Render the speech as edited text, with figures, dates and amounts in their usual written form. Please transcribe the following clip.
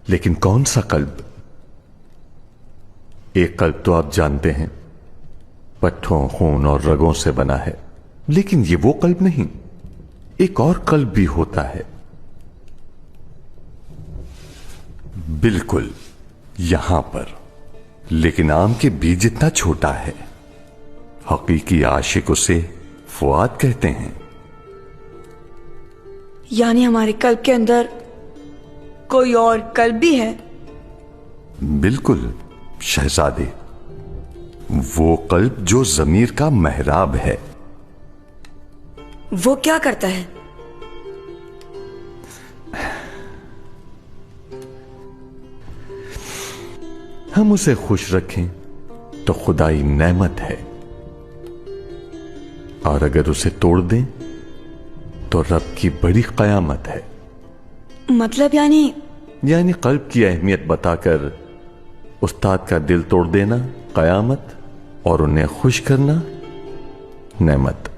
लेकिन कौन सा कल्ब? एक कल्ब तो आप जानते हैं, पट्ठों, खून और रगों से बना है, लेकिन ये वो कल्ब नहीं। एक और कल्ब भी होता है, बिल्कुल यहां पर, लेकिन आम के बीज जितना छोटा है। हकीकी आशिक उसे फुआद कहते हैं। यानी हमारे कल्ब के अंदर कोई और कल्ब भी है? बिल्कुल शहजादे, वो कल्ब जो ज़मीर का महराब है। वो क्या करता है? हम उसे खुश रखें तो खुदाई नेमत है, और अगर उसे तोड़ दें तो रब की बड़ी कयामत है। मतलब यानी कल्ब की अहमियत बताकर उस्ताद का दिल तोड़ देना कयामत, और उन्हें खुश करना नेमत।